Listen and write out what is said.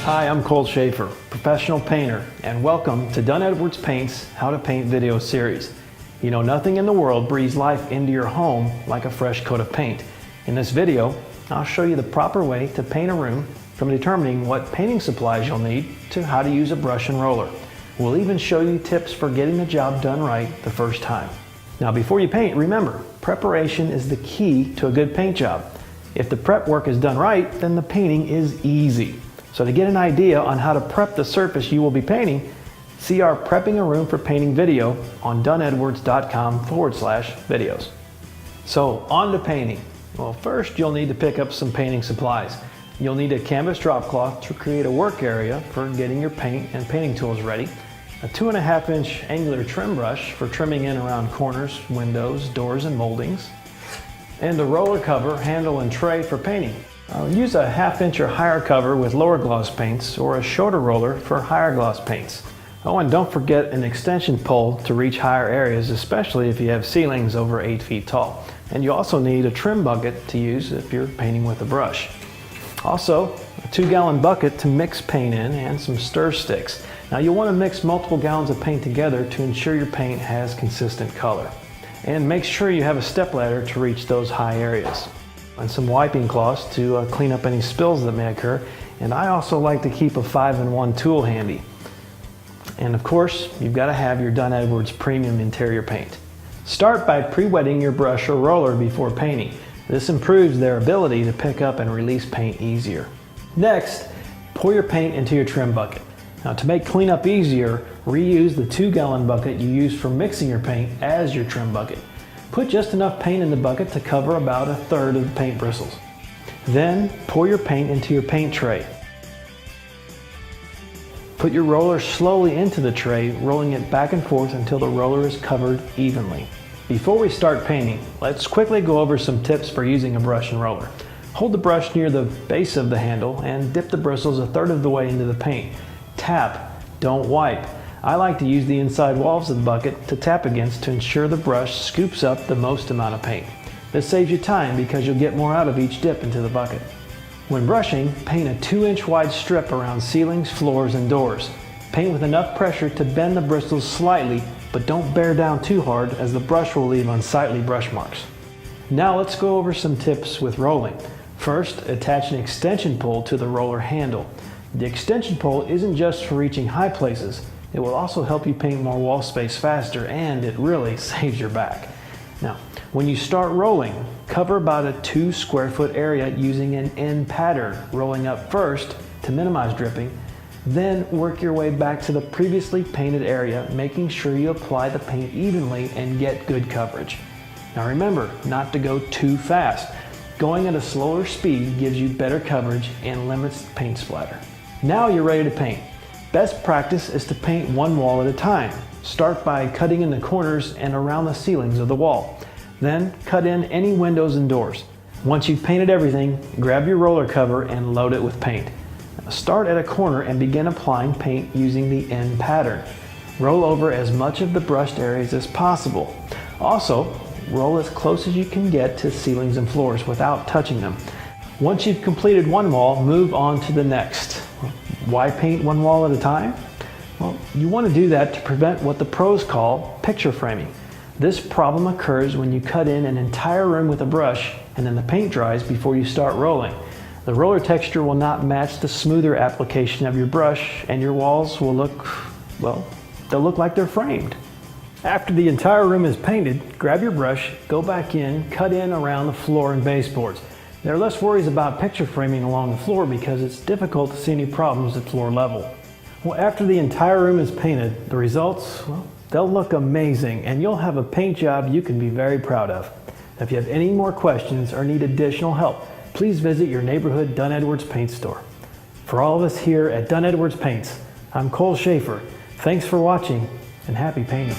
Hi, I'm Cole Schaefer, professional painter, and welcome to Tonedword's Paint's How to Paint video series. You know, nothing in the world breathes life into your home like a fresh coat of paint. In this video, I'll show you the proper way to paint a room, from determining what painting supplies you'll need to how to use a brush and roller. We'll even show you tips for getting the job done right the first time. Now, before you paint, remember, preparation is the key to a good paint job. If the prep work is done right, then the painting is easy. So to get an idea on how to prep the surface you will be painting, see our Prepping a Room for Painting video on tonedword's.com/videos. So on to painting. Well, first you'll need to pick up some painting supplies. You'll need a canvas drop cloth to create a work area for getting your paint and painting tools ready, a 2.5-inch angular trim brush for trimming in around corners, windows, doors, and moldings, and a roller cover, handle, and tray for painting. Use a 1/2-inch or higher cover with lower gloss paints or a shorter roller for higher gloss paints. Oh, and don't forget an extension pole to reach higher areas, especially if you have ceilings over 8 feet tall. And you also need a trim bucket to use if you're painting with a brush. Also, a 2-gallon bucket to mix paint in and some stir sticks. Now you'll want to mix multiple gallons of paint together to ensure your paint has consistent color. And make sure you have a stepladder to reach those high areas. And some wiping cloths to clean up any spills that may occur. And I also like to keep a 5-in-1 tool handy. And of course, you've got to have your Tonedword's premium interior paint. Start by pre-wetting your brush or roller before painting. This improves their ability to pick up and release paint easier. Next, pour your paint into your trim bucket. Now, to make cleanup easier, reuse the 2-gallon bucket you used for mixing your paint as your trim bucket. Put just enough paint in the bucket to cover about 1/3 of the paint bristles. Then pour your paint into your paint tray. Put your roller slowly into the tray, rolling it back and forth until the roller is covered evenly. Before we start painting, let's quickly go over some tips for using a brush and roller. Hold the brush near the base of the handle and dip the bristles 1/3 of the way into the paint. Tap, don't wipe. I like to use the inside walls of the bucket to tap against to ensure the brush scoops up the most amount of paint. This saves you time because you'll get more out of each dip into the bucket. When brushing, paint a 2-inch wide strip around ceilings, floors, and doors. Paint with enough pressure to bend the bristles slightly, but don't bear down too hard as the brush will leave unsightly brush marks. Now let's go over some tips with rolling. First, attach an extension pole to the roller handle. The extension pole isn't just for reaching high places. It will also help you paint more wall space faster, and it really saves your back. Now, when you start rolling, cover about a 2 square foot area using an N pattern, rolling up first to minimize dripping, then work your way back to the previously painted area, making sure you apply the paint evenly and get good coverage. Now remember not to go too fast. Going at a slower speed gives you better coverage and limits paint splatter. Now you're ready to paint. Best practice is to paint one wall at a time. Start by cutting in the corners and around the ceilings of the wall. Then cut in any windows and doors. Once you've painted everything, grab your roller cover and load it with paint. Start at a corner and begin applying paint using the N pattern. Roll over as much of the brushed areas as possible. Also, roll as close as you can get to ceilings and floors without touching them. Once you've completed one wall, move on to the next. Why paint one wall at a time? Well, you want to do that to prevent what the pros call picture framing. This problem occurs when you cut in an entire room with a brush and then the paint dries before you start rolling. The roller texture will not match the smoother application of your brush, and your walls will look, well, they'll look like they're framed. After the entire room is painted, grab your brush, go back in, cut in around the floor and baseboards. There are less worries about picture framing along the floor because it's difficult to see any problems at floor level. Well, after the entire room is painted, the results, well, they'll look amazing, and you'll have a paint job you can be very proud of. If you have any more questions or need additional help, please visit your neighborhood Tonedword's Paint store. For all of us here at Tonedword's Paints, I'm Cole Schaefer. Thanks for watching, and happy painting.